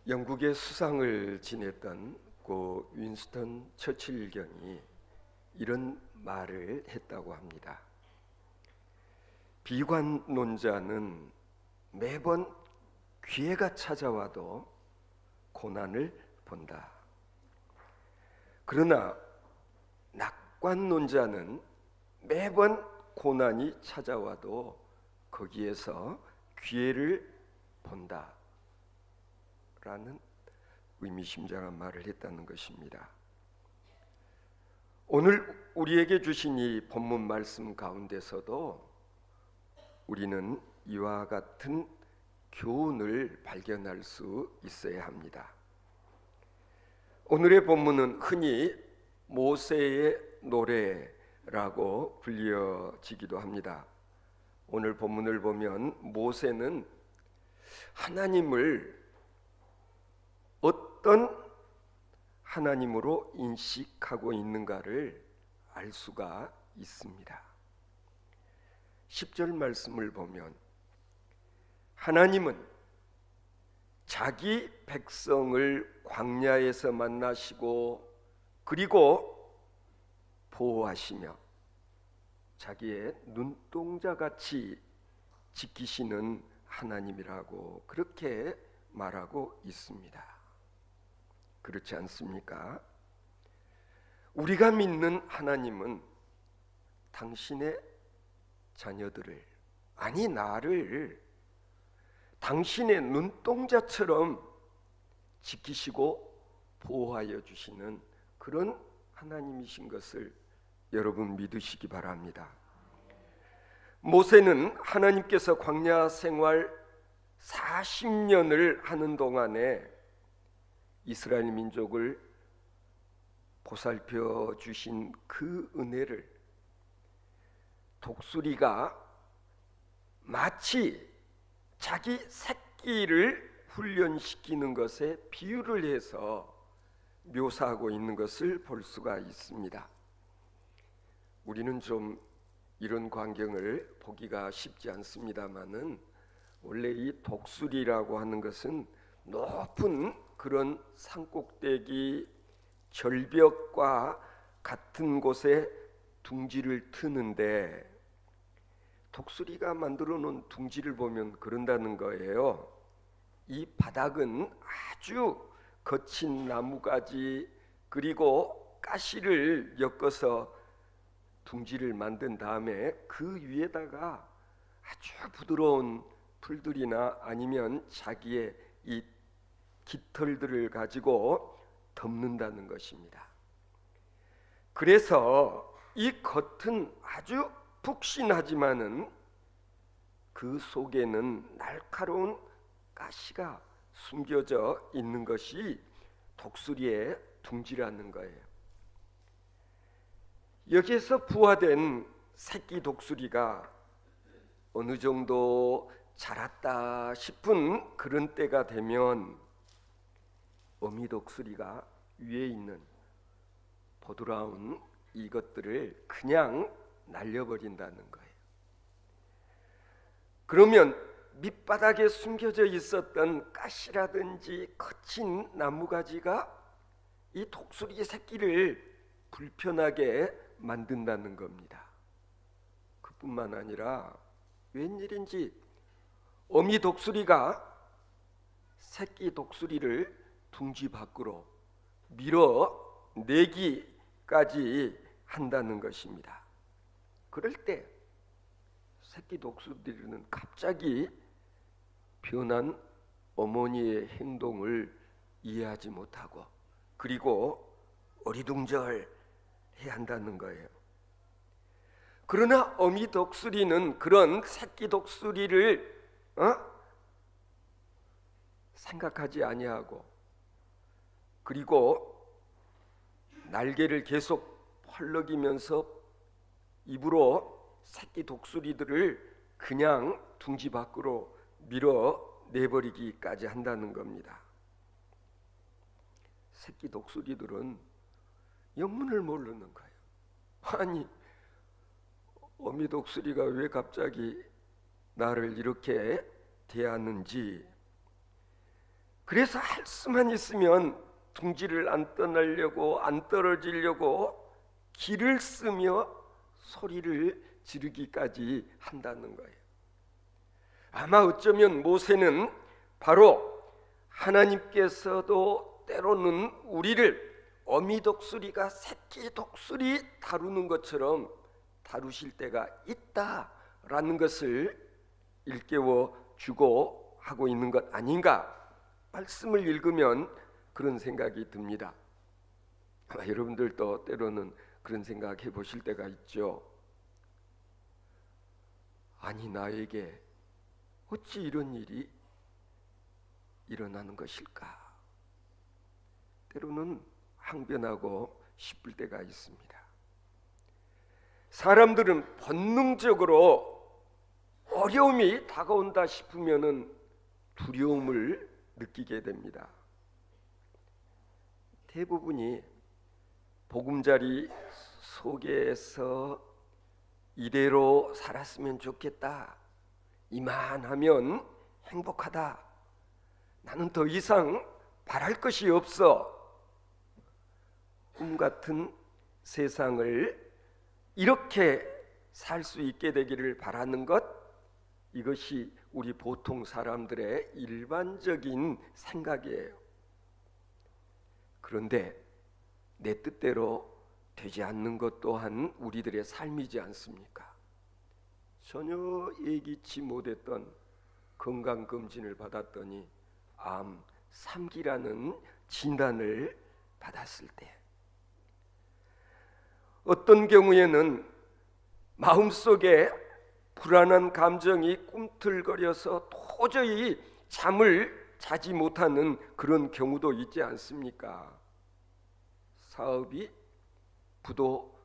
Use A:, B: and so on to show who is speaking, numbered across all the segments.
A: 영국의 수상을 지냈던 고 윈스턴 처칠 경이 이런 말을 했다고 합니다. 비관론자는 매번 기회가 찾아와도 고난을 본다. 그러나 낙관론자는 매번 고난이 찾아와도 거기에서 기회를 본다 라는 의미심장한 말을 했다는 것입니다. 오늘 우리에게 주신 이 본문 말씀 가운데서도 우리는 이와 같은 교훈을 발견할 수 있어야 합니다. 오늘의 본문은 흔히 모세의 노래라고 불려지기도 합니다. 오늘 본문을 보면 모세는 하나님을 어떤 하나님으로 인식하고 있는가를 알 수가 있습니다. 10절 말씀을 보면 하나님은 자기 백성을 광야에서 만나시고 그리고 보호하시며 자기의 눈동자같이 지키시는 하나님이라고 그렇게 말하고 있습니다. 그렇지 않습니까? 우리가 믿는 하나님은 당신의 자녀들을, 아니 나를 당신의 눈동자처럼 지키시고 보호하여 주시는 그런 하나님이신 것을 여러분 믿으시기 바랍니다. 모세는 하나님께서 광야 생활 40년을 하는 동안에 이스라엘 민족을 보살펴 주신 그 은혜를 독수리가 마치 자기 새끼를 훈련시키는 것에 비유를 해서 묘사하고 있는 것을 볼 수가 있습니다. 우리는 좀 이런 광경을 보기가 쉽지 않습니다만은 원래 이 독수리라고 하는 것은 높은 그런 산꼭대기 절벽과 같은 곳에 둥지를 트는데 독수리가 만들어 놓은 둥지를 보면 그런다는 거예요. 이 바닥은 아주 거친 나무가지 그리고 가시를 엮어서 둥지를 만든 다음에 그 위에다가 아주 부드러운 풀들이나 아니면 자기의 이 깃털들을 가지고 덮는다는 것입니다. 그래서 이 겉은 아주 푹신하지만은 그 속에는 날카로운 가시가 숨겨져 있는 것이 독수리의 둥지라는 거예요. 여기에서 부화된 새끼 독수리가 어느 정도 자랐다 싶은 그런 때가 되면 어미 독수리가 위에 있는 보드라운 이것들을 그냥 날려버린다는 거예요. 그러면 밑바닥에 숨겨져 있었던 가시라든지 거친 나무가지가 이 독수리의 새끼를 불편하게 만든다는 겁니다. 그뿐만 아니라 웬일인지 어미 독수리가 새끼 독수리를 둥지 밖으로 밀어내기까지 한다는 것입니다. 그럴 때 새끼 독수리들은 갑자기 변한 어머니의 행동을 이해하지 못하고 그리고 어리둥절해야 한다는 거예요. 그러나 어미 독수리는 그런 새끼 독수리를 생각하지 아니하고 그리고 날개를 계속 펄럭이면서 입으로 새끼 독수리들을 그냥 둥지 밖으로 밀어내버리기까지 한다는 겁니다. 새끼 독수리들은 영문을 모르는 거예요. 아니 어미 독수리가 왜 갑자기 나를 이렇게 대하는지 그래서 할 수만 있으면 둥지를 안 떠나려고, 안 떨어지려고 기를 쓰며 소리를 지르기까지 한다는 거예요. 아마 어쩌면 모세는 바로 하나님께서도 때로는 우리를 어미 독수리가 새끼 독수리 다루는 것처럼 다루실 때가 있다라는 것을 일깨워 주고 하고 있는 것 아닌가, 말씀을 읽으면 그런 생각이 듭니다. 아마 여러분들도 때로는 그런 생각 해보실 때가 있죠. 아니, 나에게 어찌 이런 일이 일어나는 것일까? 때로는 항변하고 싶을 때가 있습니다. 사람들은 본능적으로 어려움이 다가온다 싶으면은 두려움을 느끼게 됩니다. 대부분이 보금자리 속에서 이대로 살았으면 좋겠다, 이만하면 행복하다, 나는 더 이상 바랄 것이 없어, 꿈 같은 세상을 이렇게 살 수 있게 되기를 바라는 것, 이것이 우리 보통 사람들의 일반적인 생각이에요. 그런데 내 뜻대로 되지 않는 것 또한 우리들의 삶이지 않습니까? 전혀 예기치 못했던 건강검진을 받았더니 암 3기라는 진단을 받았을 때, 어떤 경우에는 마음속에 불안한 감정이 꿈틀거려서 도저히 잠을 자지 못하는 그런 경우도 있지 않습니까? 사업이 부도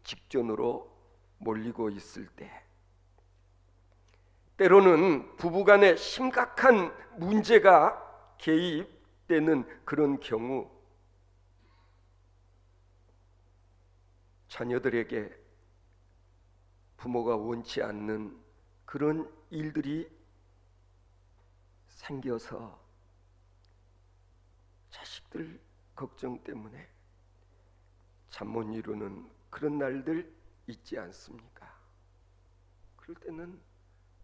A: 직전으로 몰리고 있을 때, 때로는 부부간에 심각한 문제가 개입되는 그런 경우, 자녀들에게 부모가 원치 않는 그런 일들이 생겨서 자식들 걱정 때문에 잠 못 이루는 그런 날들 있지 않습니까? 그럴 때는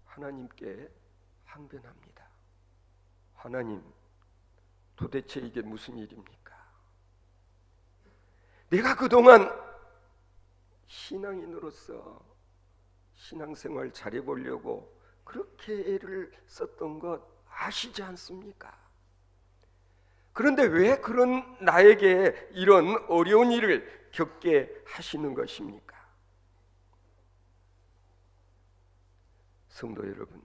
A: 하나님께 항변합니다. 하나님, 도대체 이게 무슨 일입니까? 내가 그동안 신앙인으로서 신앙생활 잘해보려고 그렇게 애를 썼던 것 아시지 않습니까? 그런데 왜 그런 나에게 이런 어려운 일을 겪게 하시는 것입니까? 성도 여러분,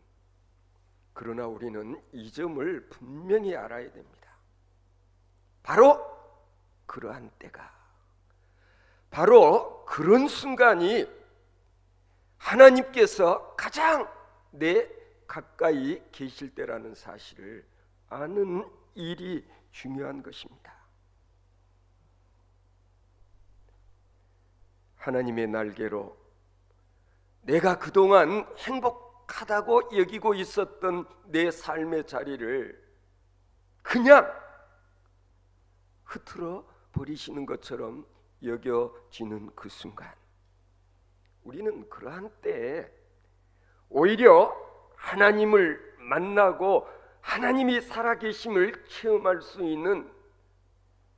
A: 그러나 우리는 이 점을 분명히 알아야 됩니다. 바로 그러한 때가, 바로 그런 순간이 하나님께서 가장 내 가까이 계실 때라는 사실을 아는 일이 중요한 것입니다. 하나님의 날개로 내가 그동안 행복하다고 여기고 있었던 내 삶의 자리를 그냥 흐트러 버리시는 것처럼 여겨지는 그 순간, 우리는 그러한 때에 오히려 하나님을 만나고 하나님이 살아계심을 체험할 수 있는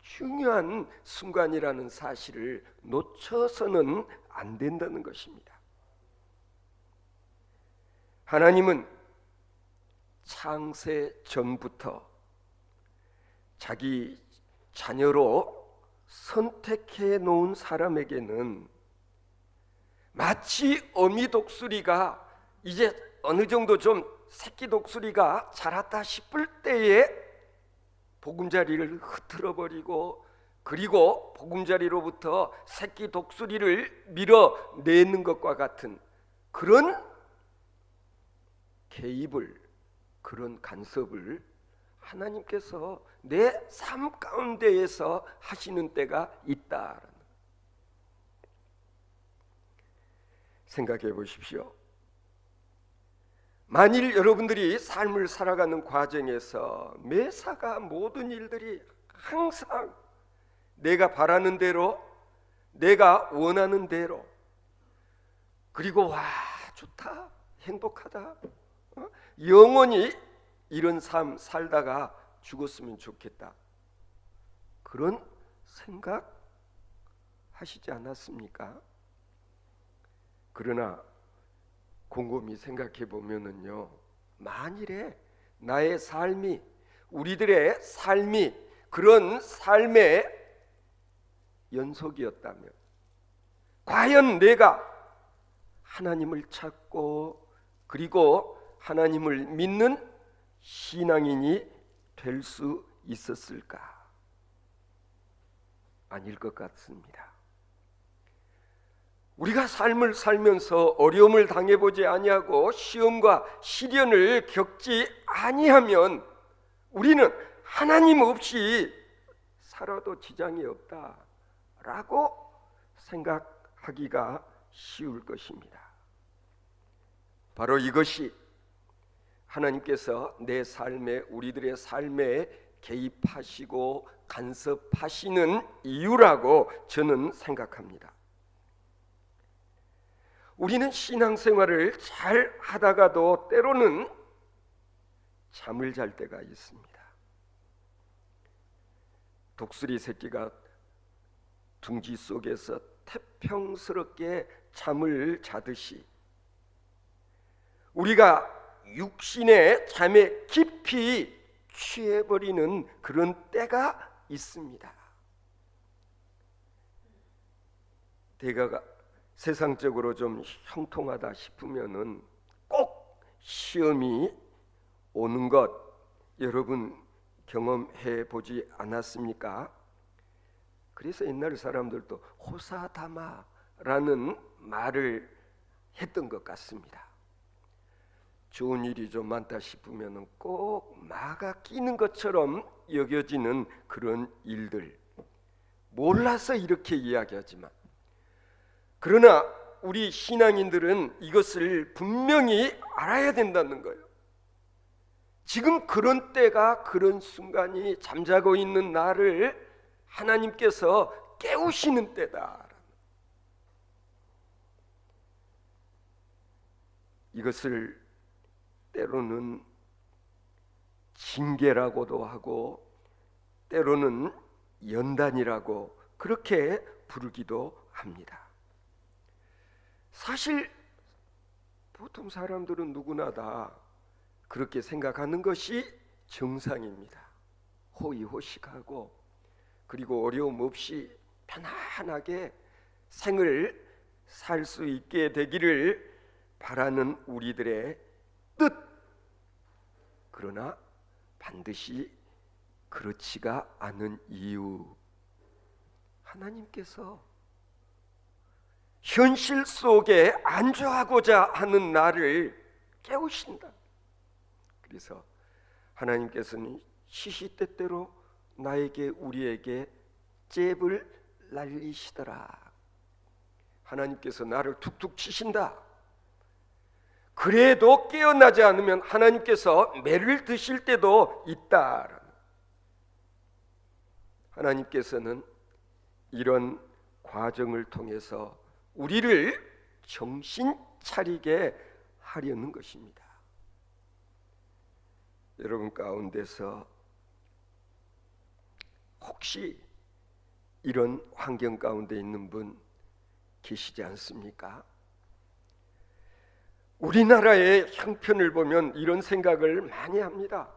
A: 중요한 순간이라는 사실을 놓쳐서는 안 된다는 것입니다. 하나님은 창세 전부터 자기 자녀로 선택해 놓은 사람에게는 마치 어미 독수리가 이제 어느 정도 좀 새끼 독수리가 자랐다 싶을 때에 보금자리를 흐트러버리고, 그리고 보금자리로부터 새끼 독수리를 밀어내는 것과 같은 그런 개입을, 그런 간섭을 하나님께서 내 삶 가운데에서 하시는 때가 있다라는, 생각해 보십시오. 만일 여러분들이 삶을 살아가는 과정에서 매사가 모든 일들이 항상 내가 바라는 대로, 내가 원하는 대로, 그리고 와 좋다, 행복하다, 영원히 이런 삶 살다가 죽었으면 좋겠다, 그런 생각 하시지 않았습니까? 그러나 곰곰이 생각해 보면은요, 만일에 나의 삶이, 우리들의 삶이 그런 삶의 연속이었다면, 과연 내가 하나님을 찾고 그리고 하나님을 믿는 신앙인이 될 수 있었을까? 아닐 것 같습니다. 우리가 삶을 살면서 어려움을 당해보지 아니하고 시험과 시련을 겪지 아니하면 우리는 하나님 없이 살아도 지장이 없다라고 생각하기가 쉬울 것입니다. 바로 이것이 하나님께서 내 삶에, 우리들의 삶에 개입하시고 간섭하시는 이유라고 저는 생각합니다. 우리는 신앙생활을 잘 하다가도 때로는 잠을 잘 때가 있습니다. 독수리 새끼가 둥지 속에서 태평스럽게 잠을 자듯이 우리가 육신의 잠에 깊이 취해버리는 그런 때가 있습니다. 대가가 세상적으로 좀 형통하다 싶으면은 꼭 시험이 오는 것 여러분 경험해 보지 않았습니까? 그래서 옛날 사람들도 호사다마라는 말을 했던 것 같습니다. 좋은 일이 좀 많다 싶으면은 꼭 마가 끼는 것처럼 여겨지는 그런 일들, 몰라서 이렇게 이야기하지만, 그러나 우리 신앙인들은 이것을 분명히 알아야 된다는 거예요. 지금 그런 때가, 그런 순간이 잠자고 있는 나를 하나님께서 깨우시는 때다. 이것을 때로는 징계라고도 하고 때로는 연단이라고 그렇게 부르기도 합니다. 사실 보통 사람들은 누구나 다 그렇게 생각하는 것이 정상입니다. 호의호식하고 그리고 어려움 없이 편안하게 생을 살 수 있게 되기를 바라는 우리들의 뜻. 그러나 반드시 그렇지가 않은 이유, 하나님께서 현실 속에 안주하고자 하는 나를 깨우신다. 그래서 하나님께서는 시시때때로 나에게, 우리에게 잽을 날리시더라. 하나님께서 나를 툭툭 치신다. 그래도 깨어나지 않으면 하나님께서 매를 드실 때도 있다. 하나님께서는 이런 과정을 통해서 우리를 정신 차리게 하려는 것입니다. 여러분 가운데서 혹시 이런 환경 가운데 있는 분 계시지 않습니까? 우리나라의 형편을 보면 이런 생각을 많이 합니다.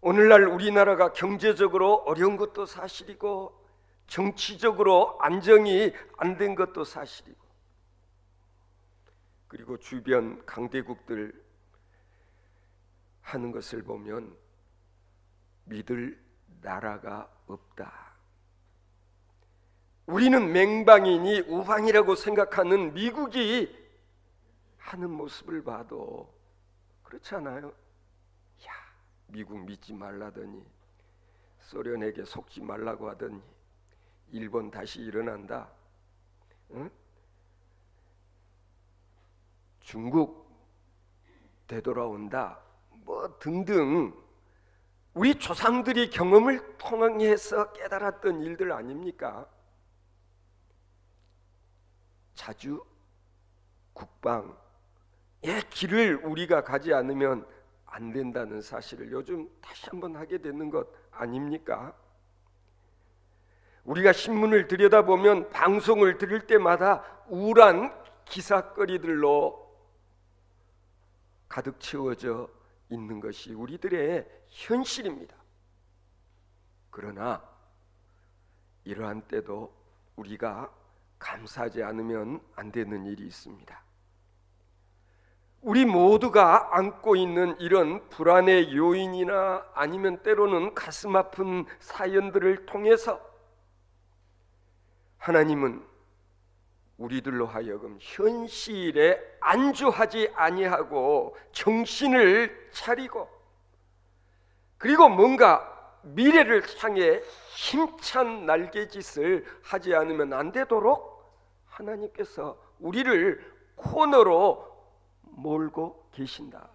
A: 오늘날 우리나라가 경제적으로 어려운 것도 사실이고 정치적으로 안정이 안 된 것도 사실이고, 그리고 주변 강대국들 하는 것을 보면 믿을 나라가 없다. 우리는 맹방이니 우방이라고 생각하는 미국이 하는 모습을 봐도 그렇지 않아요? 야, 미국 믿지 말라더니, 소련에게 속지 말라고 하더니 일본 다시 일어난다. 응? 중국 되돌아온다, 뭐 등등 우리 조상들이 경험을 통해서 깨달았던 일들 아닙니까? 자주 국방의 길을 우리가 가지 않으면 안 된다는 사실을 요즘 다시 한번 하게 되는 것 아닙니까? 우리가 신문을 들여다보면 방송을 들을 때마다 우울한 기사거리들로 가득 채워져 있는 것이 우리들의 현실입니다. 그러나 이러한 때도 우리가 감사하지 않으면 안 되는 일이 있습니다. 우리 모두가 안고 있는 이런 불안의 요인이나 아니면 때로는 가슴 아픈 사연들을 통해서 하나님은 우리들로 하여금 현실에 안주하지 아니하고 정신을 차리고 그리고 뭔가 미래를 향해 힘찬 날개짓을 하지 않으면 안 되도록 하나님께서 우리를 코너로 몰고 계신다.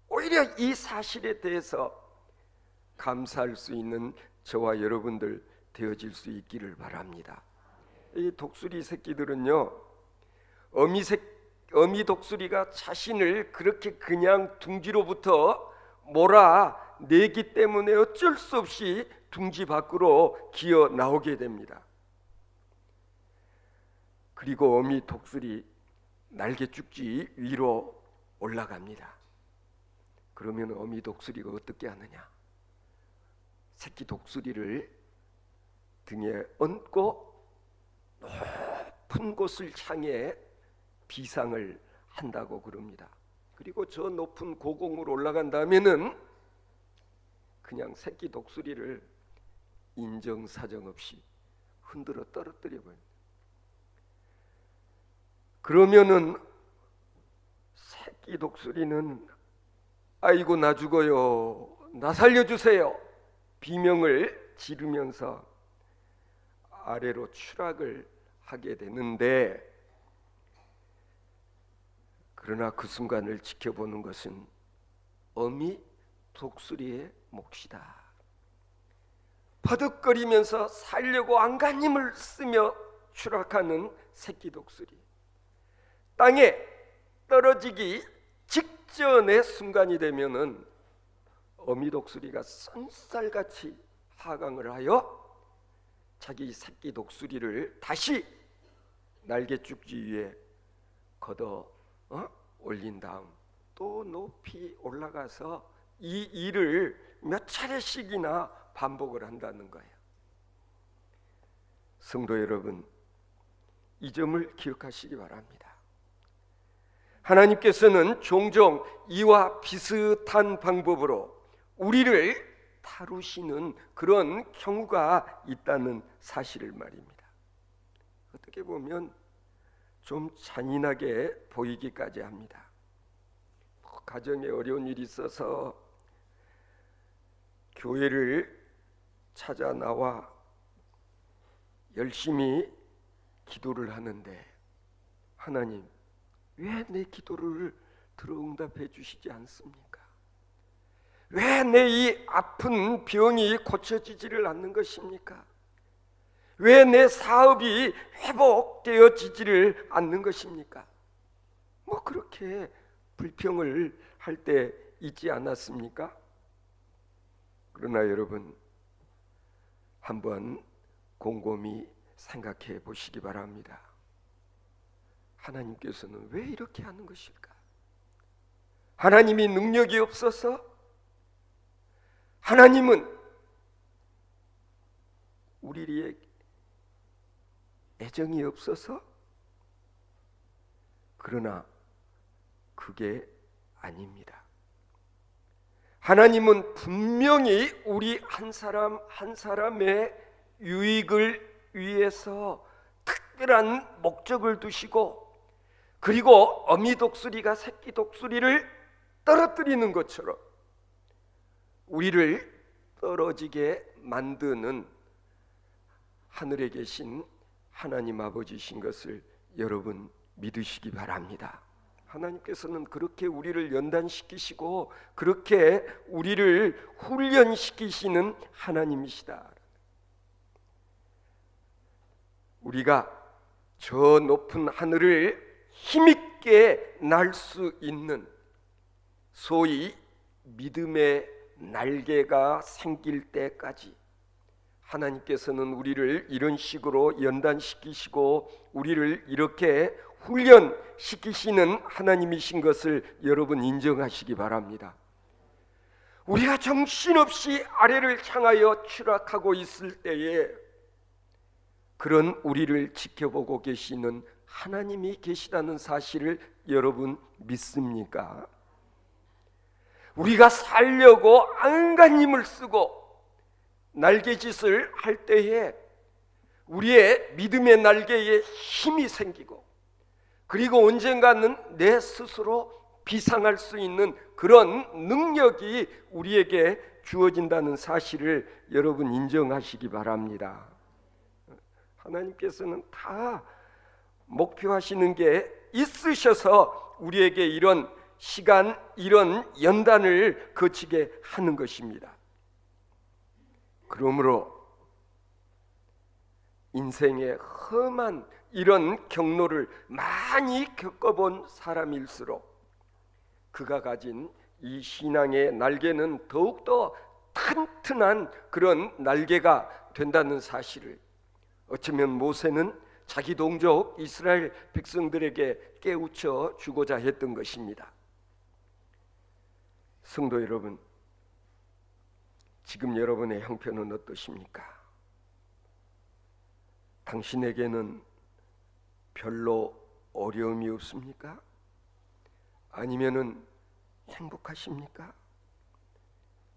A: 오히려 이 사실에 대해서 감사할 수 있는 저와 여러분들 되어질 수 있기를 바랍니다. 이 독수리 새끼들은요, 어미 독수리가 자신을 그렇게 그냥 둥지로부터 몰아내기 때문에 어쩔 수 없이 둥지 밖으로 기어 나오게 됩니다. 그리고 어미 독수리 날개죽지 위로 올라갑니다. 그러면 어미 독수리가 어떻게 하느냐? 새끼 독수리를 등에 얹고 높은 곳을 향해 비상을 한다고 그럽니다. 그리고 저 높은 고공으로 올라간 다음에는 그냥 새끼 독수리를 인정사정 없이 흔들어 떨어뜨려 버립니다. 그러면은 새끼 독수리는 아이고 나 죽어요, 나 살려주세요 비명을 지르면서 아래로 추락을 하게 되는데, 그러나 그 순간을 지켜보는 것은 어미 독수리의 몫이다. 버득거리면서 살려고 안간힘을 쓰며 추락하는 새끼 독수리, 땅에 떨어지기 직전의 순간이 되면은 어미 독수리가 쏜살같이 하강을 하여 자기 새끼 독수리를 다시 날개죽지 위에 걷어 올린 다음 또 높이 올라가서 이 일을 몇 차례씩이나 반복을 한다는 거예요. 성도 여러분, 이 점을 기억하시기 바랍니다. 하나님께서는 종종 이와 비슷한 방법으로 우리를 다루시는 그런 경우가 있다는 사실을 말입니다. 어떻게 보면 좀 잔인하게 보이기까지 합니다. 가정에 어려운 일이 있어서 교회를 찾아 나와 열심히 기도를 하는데 하나님, 왜 내 기도를 들어 응답해 주시지 않습니까? 왜 내 이 아픈 병이 고쳐지지를 않는 것입니까? 왜 내 사업이 회복되어지지를 않는 것입니까? 뭐 그렇게 불평을 할 때 있지 않았습니까? 그러나 여러분, 한번 곰곰이 생각해 보시기 바랍니다. 하나님께서는 왜 이렇게 하는 것일까? 하나님이 능력이 없어서? 하나님은 우리에게 애정이 없어서? 그러나 그게 아닙니다. 하나님은 분명히 우리 한 사람 한 사람의 유익을 위해서 특별한 목적을 두시고, 그리고 어미 독수리가 새끼 독수리를 떨어뜨리는 것처럼 우리를 떨어지게 만드는 하늘에 계신 하나님 아버지신 것을 여러분 믿으시기 바랍니다. 하나님께서는 그렇게 우리를 연단시키시고 그렇게 우리를 훈련시키시는 하나님이시다. 우리가 저 높은 하늘을 힘있게 날 수 있는 소위 믿음의 날개가 생길 때까지 하나님께서는 우리를 이런 식으로 연단시키시고 우리를 이렇게 훈련시키시는 하나님이신 것을 여러분 인정하시기 바랍니다. 우리가 정신없이 아래를 향하여 추락하고 있을 때에 그런 우리를 지켜보고 계시는 하나님이 계시다는 사실을 여러분 믿습니까? 우리가 살려고 안간 힘을 쓰고 날개짓을 할 때에 우리의 믿음의 날개에 힘이 생기고 그리고 언젠가는 내 스스로 비상할 수 있는 그런 능력이 우리에게 주어진다는 사실을 여러분 인정하시기 바랍니다. 하나님께서는 다 목표하시는 게 있으셔서 우리에게 이런 시간, 이런 연단을 거치게 하는 것입니다. 그러므로 인생의 험한 이런 경로를 많이 겪어본 사람일수록 그가 가진 이 신앙의 날개는 더욱더 튼튼한 그런 날개가 된다는 사실을 어쩌면 모세는 자기 동족 이스라엘 백성들에게 깨우쳐 주고자 했던 것입니다. 성도 여러분, 지금 여러분의 형편은 어떠십니까? 당신에게는 별로 어려움이 없습니까? 아니면은 행복하십니까?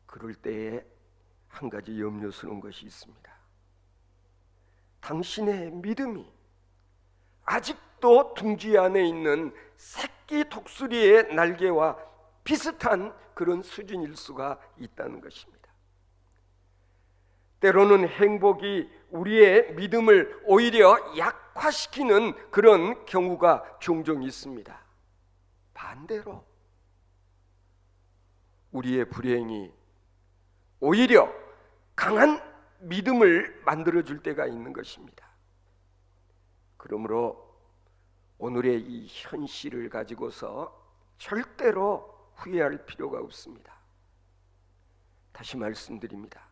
A: 그럴 때에 한 가지 염려스러운 것이 있습니다. 당신의 믿음이 아직도 둥지 안에 있는 새끼 독수리의 날개와 비슷한 그런 수준일 수가 있다는 것입니다. 때로는 행복이 우리의 믿음을 오히려 약화시키는 그런 경우가 종종 있습니다. 반대로 우리의 불행이 오히려 강한 믿음을 만들어줄 때가 있는 것입니다. 그러므로 오늘의 이 현실을 가지고서 절대로 후회할 필요가 없습니다. 다시 말씀드립니다.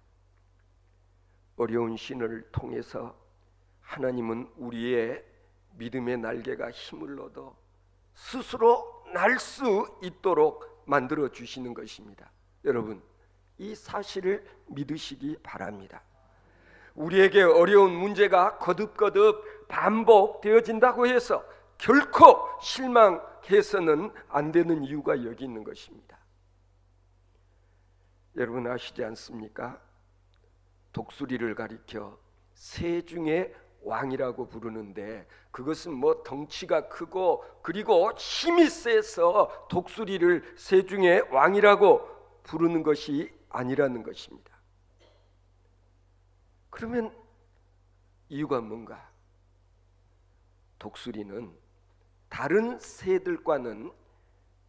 A: 어려운 신을 통해서 하나님은 우리의 믿음의 날개가 힘을 얻어 스스로 날 수 있도록 만들어 주시는 것입니다. 여러분, 이 사실을 믿으시기 바랍니다. 우리에게 어려운 문제가 거듭거듭 반복되어진다고 해서 결코 실망해서는 안 되는 이유가 여기 있는 것입니다. 여러분 아시지 않습니까? 독수리를 가리켜 새 중에 왕이라고 부르는데 그것은 뭐 덩치가 크고 그리고 힘이 세서 독수리를 새 중에 왕이라고 부르는 것이 아니라는 것입니다. 그러면 이유가 뭔가? 독수리는 다른 새들과는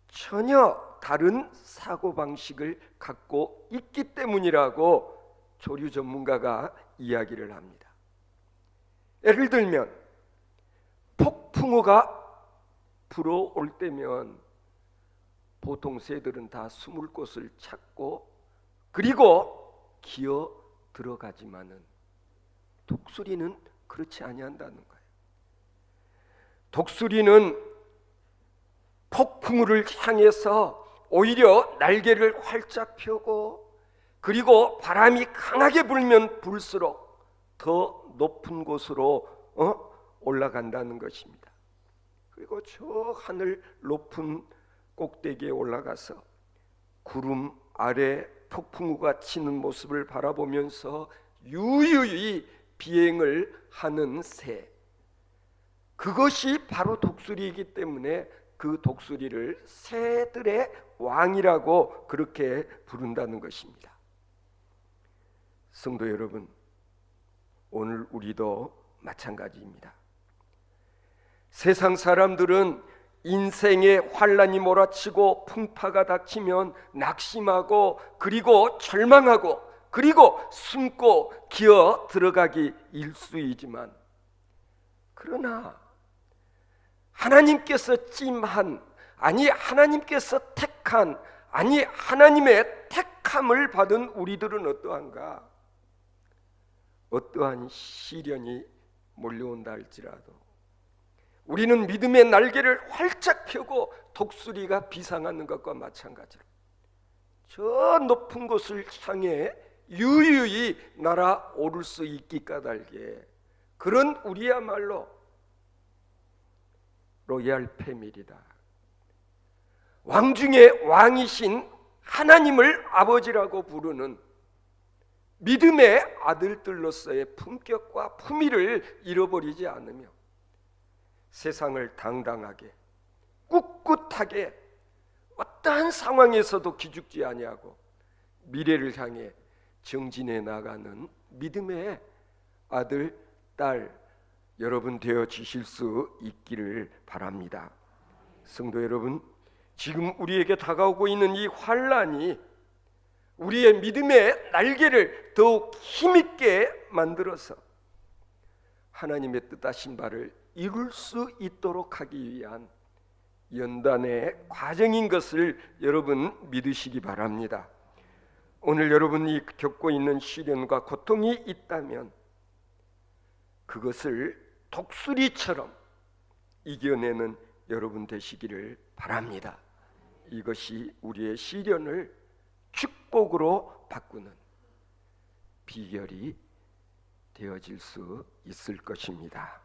A: 전혀 다른 사고방식을 갖고 있기 때문이라고 조류 전문가가 이야기를 합니다. 예를 들면 폭풍우가 불어올 때면 보통 새들은 다 숨을 곳을 찾고 그리고 기어 들어가지만은 독수리는 그렇지 아니한다는 거예요. 독수리는 폭풍우를 향해서 오히려 날개를 활짝 펴고 그리고 바람이 강하게 불면 불수록 더 높은 곳으로 올라간다는 것입니다. 그리고 저 하늘 높은 꼭대기에 올라가서 구름 아래 폭풍우가 치는 모습을 바라보면서 유유히 비행을 하는 새, 그것이 바로 독수리이기 때문에 그 독수리를 새들의 왕이라고 그렇게 부른다는 것입니다. 성도 여러분, 오늘 우리도 마찬가지입니다. 세상 사람들은 인생의 환란이 몰아치고 풍파가 닥치면 낙심하고 그리고 절망하고 그리고 숨고 기어 들어가기 일쑤이지만, 그러나 하나님께서 찜한, 아니 하나님께서 택한, 아니 하나님의 택함을 받은 우리들은 어떠한가? 어떠한 시련이 몰려온다 할지라도 우리는 믿음의 날개를 활짝 펴고 독수리가 비상하는 것과 마찬가지로 저 높은 곳을 향해 유유히 날아오를 수 있기 까닭에, 그런 우리야말로 로얄 패밀리다. 왕 중에 왕이신 하나님을 아버지라고 부르는 믿음의 아들들로서의 품격과 품위를 잃어버리지 않으며 세상을 당당하게 꿋꿋하게 어떠한 상황에서도 기죽지 아니하고 미래를 향해 정진해 나가는 믿음의 아들, 딸 여러분 되어 주실 수 있기를 바랍니다. 성도 여러분, 지금 우리에게 다가오고 있는 이 환란이 우리의 믿음의 날개를 더욱 힘있게 만들어서 하나님의 뜻하신 바를 이룰 수 있도록 하기 위한 연단의 과정인 것을 여러분 믿으시기 바랍니다. 오늘 여러분이 겪고 있는 시련과 고통이 있다면 그것을 독수리처럼 이겨내는 여러분 되시기를 바랍니다. 이것이 우리의 시련을 축복으로 바꾸는 비결이 되어질 수 있을 것입니다.